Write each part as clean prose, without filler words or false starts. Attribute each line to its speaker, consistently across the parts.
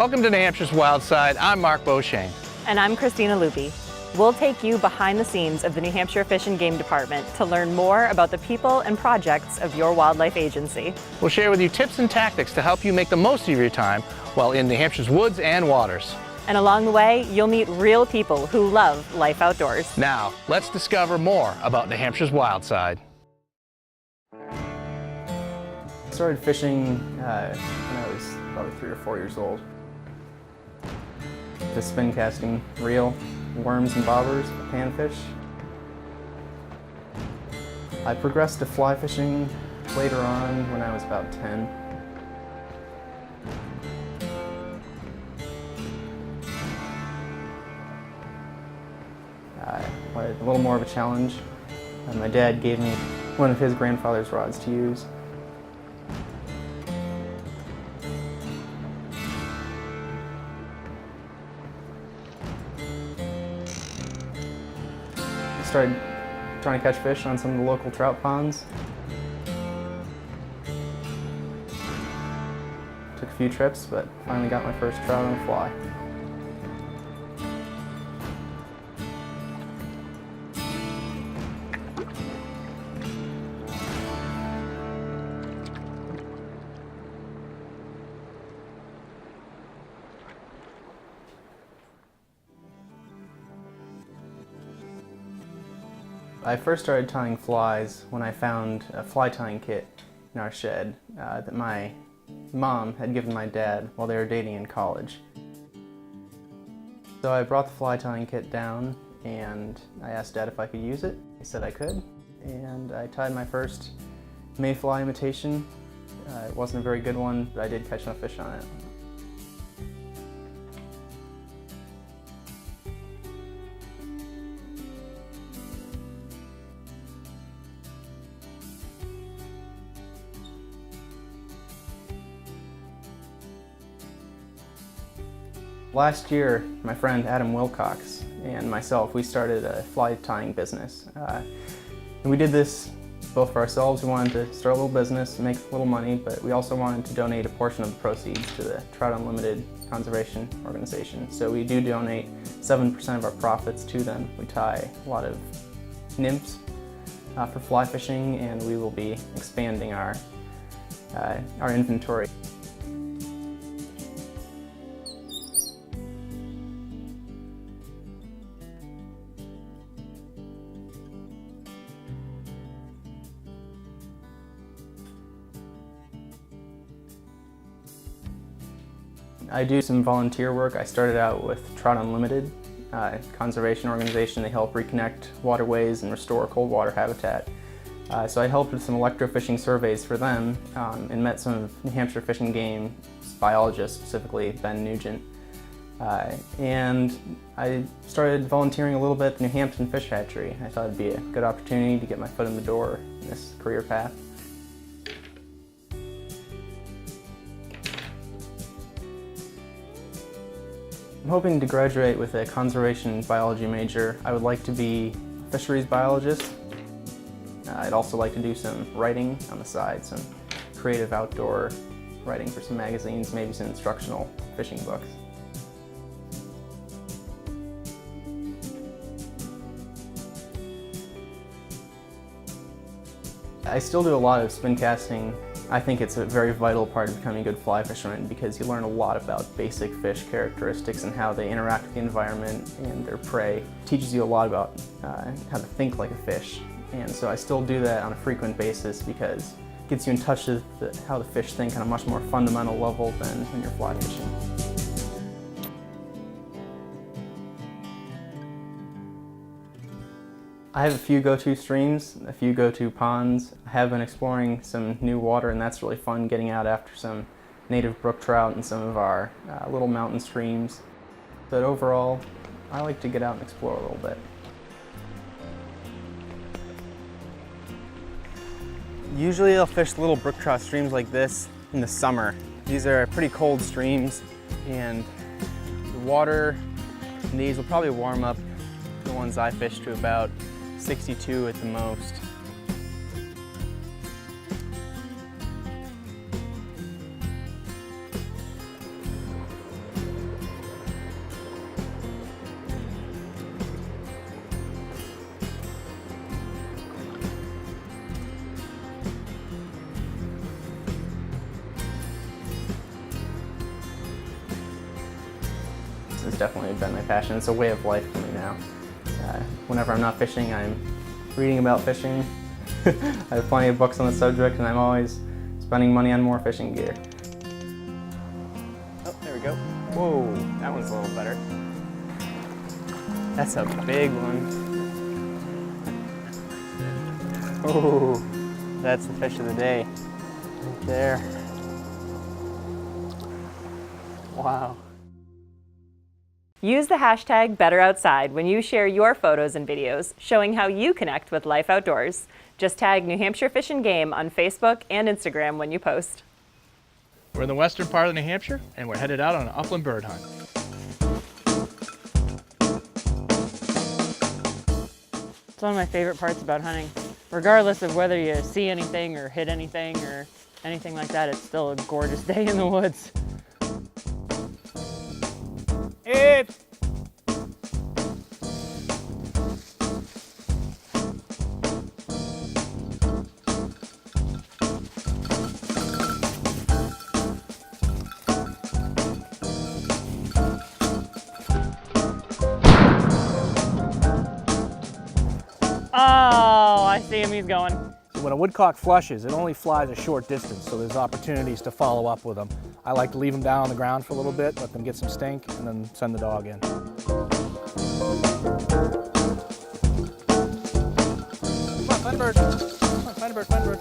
Speaker 1: Welcome to New Hampshire's Wild Side. I'm Mark Beauchesne.
Speaker 2: And I'm Christina Luby. We'll take you behind the scenes of the New Hampshire Fish and Game Department to learn more about the people and projects of your wildlife agency.
Speaker 1: We'll share with you tips and tactics to help you make the most of your time while in New Hampshire's woods and waters.
Speaker 2: And along the way, you'll meet real people who love life outdoors.
Speaker 1: Now, let's discover more about New Hampshire's Wild Side.
Speaker 3: I started fishing when I was probably 3 or 4 years old. Just spin casting reel, worms and bobbers, panfish. I progressed to fly fishing later on when I was about 10. I wanted a little more of a challenge. My dad gave me one of his grandfather's rods to use. I started trying to catch fish on some of the local trout ponds. Took a few trips, but finally got my first trout on a fly. I first started tying flies when I found a fly tying kit in our shed that my mom had given my dad while they were dating in college. So I brought the fly tying kit down and I asked Dad if I could use it. He said I could, and I tied my first mayfly imitation. It wasn't a very good one, but I did catch enough fish on it. Last year, my friend Adam Wilcox and myself, we started a fly tying business. And we did this both for ourselves. We wanted to start a little business, make a little money, but we also wanted to donate a portion of the proceeds to the Trout Unlimited Conservation Organization. So we do donate 7% of our profits to them. We tie a lot of nymphs for fly fishing, and we will be expanding our inventory. I do some volunteer work. I started out with Trout Unlimited, conservation organization. They help reconnect waterways and restore cold water habitat. So I helped with some electrofishing surveys for them and met some of New Hampshire Fish and Game biologists, specifically Ben Nugent. And I started volunteering a little bit at the New Hampton Fish Hatchery. I thought it'd be a good opportunity to get my foot in the door in this career path. I'm hoping to graduate with a conservation biology major. I would like to be a fisheries biologist. I'd also like to do some writing on the side, some creative outdoor writing for some magazines, maybe some instructional fishing books. I still do a lot of spin casting. I think it's a very vital part of becoming a good fly fisherman because you learn a lot about basic fish characteristics and how they interact with the environment and their prey. It teaches you a lot about how to think like a fish. And so I still do that on a frequent basis because it gets you in touch with how the fish think on a much more fundamental level than when you're fly fishing. I have a few go-to streams, a few go-to ponds. I have been exploring some new water, and that's really fun, getting out after some native brook trout and some of our little mountain streams. But overall, I like to get out and explore a little bit. Usually I'll fish little brook trout streams like this in the summer. These are pretty cold streams, and the water in these will probably warm up the ones I fish to about 62 at the most. definitely been my passion. It's a way of life for me now. Whenever I'm not fishing, I'm reading about fishing. I have plenty of books on the subject, and I'm always spending money on more fishing gear. Oh, there we go. Whoa, that one's a little better. That's a big one. Oh, that's the fish of the day, right there. Wow.
Speaker 2: Use the hashtag BetterOutside when you share your photos and videos showing how you connect with life outdoors. Just tag New Hampshire Fish and Game on Facebook and Instagram when you post.
Speaker 1: We're in the western part of New Hampshire, and we're headed out on an upland bird hunt.
Speaker 4: It's one of my favorite parts about hunting. Regardless of whether you see anything or hit anything or anything like that, it's still a gorgeous day in the woods. Oh, I see him, he's going.
Speaker 1: When a woodcock flushes, it only flies a short distance, so there's opportunities to follow up with them. I like to leave them down on the ground for a little bit, let them get some stink, and then send the dog in. Come on, find a bird. Come on, find a bird, find a bird.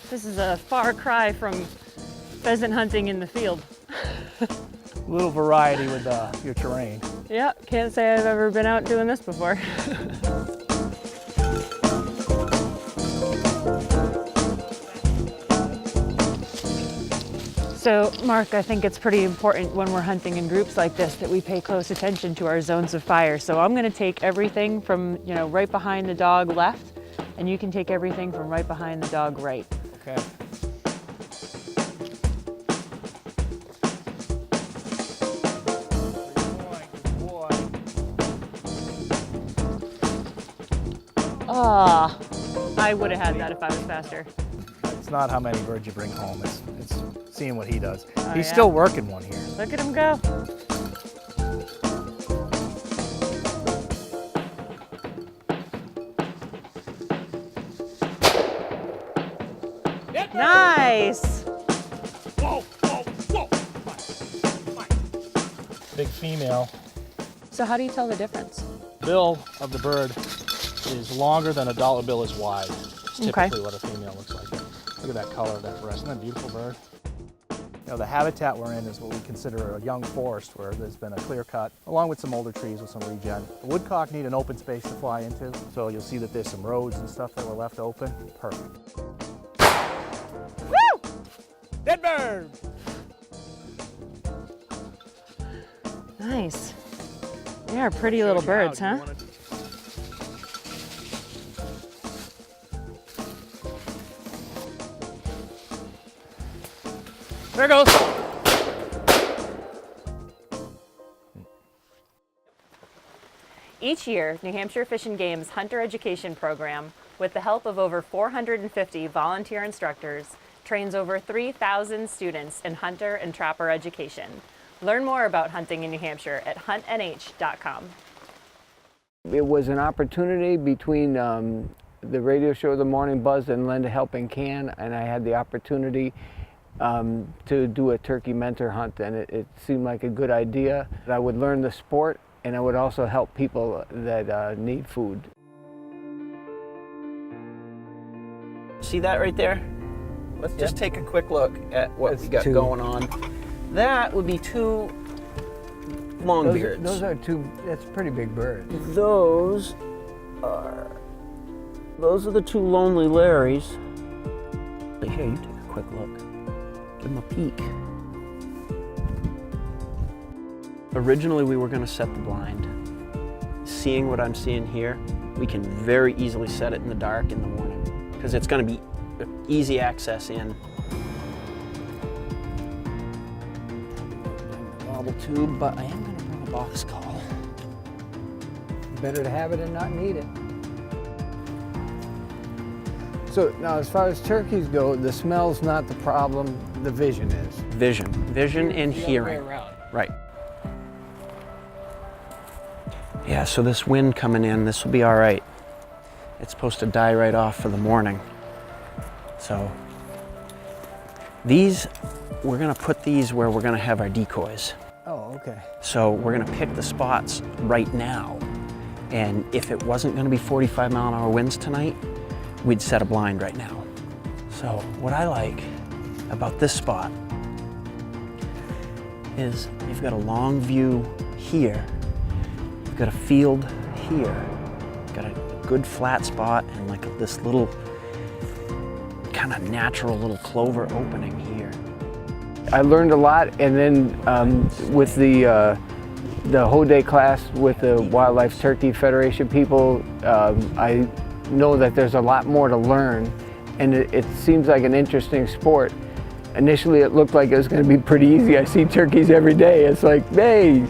Speaker 4: This is a far cry from pheasant hunting in the field.
Speaker 1: A little variety with your terrain.
Speaker 4: Yeah, can't say I've ever been out doing this before. So, Mark, I think it's pretty important when we're hunting in groups like this that we pay close attention to our zones of fire. So I'm going to take everything from, right behind the dog left, and you can take everything from right behind the dog right.
Speaker 1: Okay.
Speaker 4: Ah, I would have had that if I was faster.
Speaker 1: It's not how many birds you bring home, it's seeing what he does.
Speaker 4: Oh,
Speaker 1: He's
Speaker 4: yeah.
Speaker 1: still working one here.
Speaker 4: Look at him go. Nice.
Speaker 1: Whoa, whoa, whoa. Big female.
Speaker 4: So how do you tell the difference?
Speaker 1: Bill of the bird is longer than a dollar bill is wide. It's
Speaker 4: Okay.
Speaker 1: typically what a female looks like. Look at that color of that breast. Isn't that a beautiful bird? The habitat we're in is what we consider a young forest where there's been a clear cut, along with some older trees with some regen. The woodcock need an open space to fly into, so you'll see that there's some roads and stuff that were left open. Perfect.
Speaker 4: Woo!
Speaker 1: Dead bird!
Speaker 4: Nice. They are pretty little birds, huh?
Speaker 1: There it goes.
Speaker 2: Each year, New Hampshire Fish and Game's Hunter Education Program, with the help of over 450 volunteer instructors, trains over 3,000 students in hunter and trapper education. Learn more about hunting in New Hampshire at huntnh.com.
Speaker 5: It was an opportunity between the radio show The Morning Buzz and Lend a Helping Hand, and I had the opportunity to do a turkey mentor hunt, and it seemed like a good idea. I would learn the sport, and I would also help people that need food.
Speaker 6: See that right there? Let's just take a quick look at what
Speaker 5: That's
Speaker 6: we got
Speaker 5: two.
Speaker 6: going on. That would be two longbeards.
Speaker 5: Those are two, that's pretty big birds.
Speaker 6: Those are the two lonely Larrys. Here, you take a quick look. Give them a peek. Originally, we were going to set the blind. Seeing what I'm seeing here, we can very easily set it in the dark in the morning because it's going to be easy access in. Wobble tube, but I am going to bring a box call.
Speaker 5: Better to have it and not need it. So now as far as turkeys go, the smell's not the problem, the vision is.
Speaker 6: Vision and hearing. Right. Yeah, so this wind coming in, this will be all right. It's supposed to die right off for the morning. So these, we're gonna put these where we're gonna have our decoys.
Speaker 5: Oh, okay.
Speaker 6: So we're gonna pick the spots right now. And if it wasn't gonna be 45-mile-an-hour winds tonight, we'd set a blind right now. So what I like about this spot is you've got a long view here. You've got a field here. You've got a good flat spot and like this little kind of natural little clover opening here.
Speaker 5: I learned a lot, and then with the whole day class with the Wildlife Turkey Federation people, I know that there's a lot more to learn, and it seems like an interesting sport. Initially it looked like it was going to be pretty easy. I see turkeys every day. It's like, hey,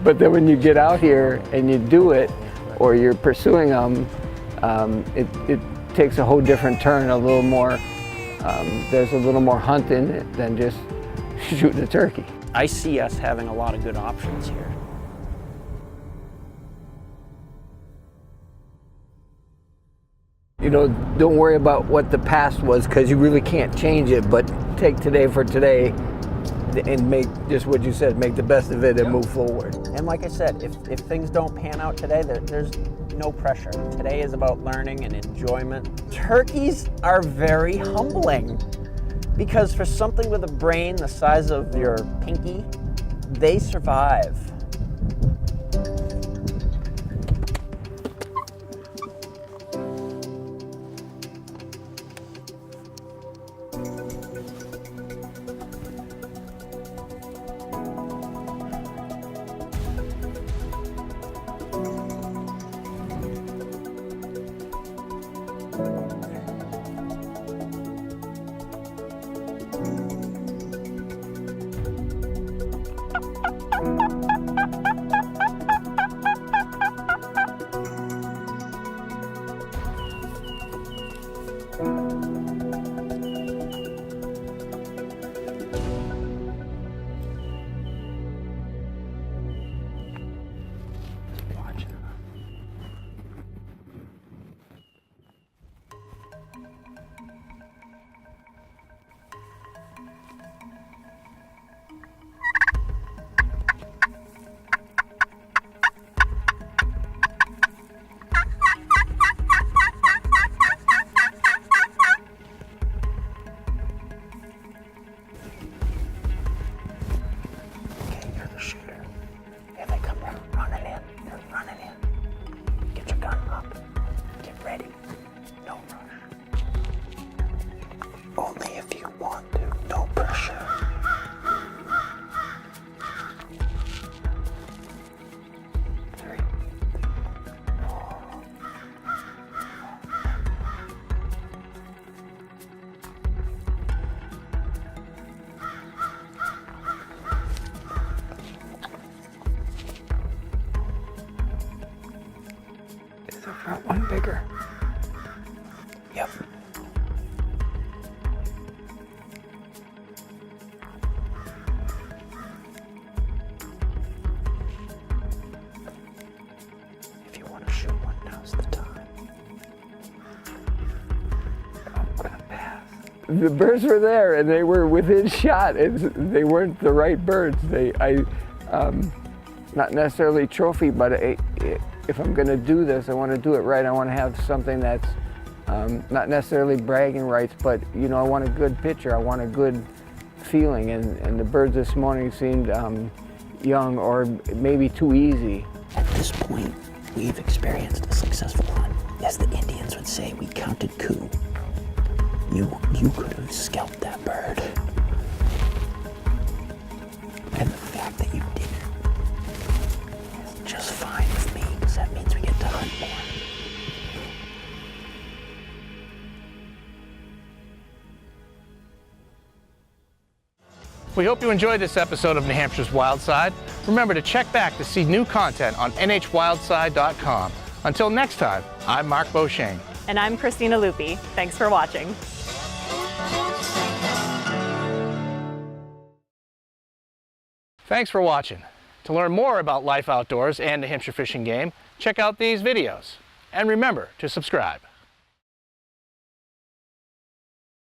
Speaker 5: but then when you get out here and you do it, or you're pursuing them, it takes a whole different turn, a little more, there's a little more hunt in it than just shooting a turkey.
Speaker 6: I see us having a lot of good options here.
Speaker 5: You know, don't worry about what the past was, because you really can't change it, but take today for today and make just what you said, make the best of it and move forward.
Speaker 6: And like I said, if things don't pan out today, there's no pressure. Today is about learning and enjoyment. Turkeys are very humbling because for something with a brain the size of your pinky, they survive.
Speaker 5: The front one bigger.
Speaker 6: Yep. If you want to shoot one, now's the time.
Speaker 5: I'm gonna pass. The birds were there and they were within shot. They weren't the right birds. Not necessarily trophy, but if I'm going to do this, I want to do it right. I want to have something that's not necessarily bragging rights, but you know, I want a good picture. I want a good feeling, and the birds this morning seemed young or maybe too easy.
Speaker 6: At this point, we've experienced a successful hunt. As the Indians would say, we counted coup. You could have scalped that bird. And the fact that you didn't is just fine with me, because that means we get to hunt more.
Speaker 1: We hope you enjoyed this episode of New Hampshire's Wild Side. Remember to check back to see new content on nhwildside.com. Until next time, I'm Mark Beauchesne.
Speaker 2: And I'm Christina Lupi. Thanks for watching.
Speaker 1: Thanks for watching. To learn more about life outdoors and New Hampshire Fish and Game, check out these videos. And remember to subscribe.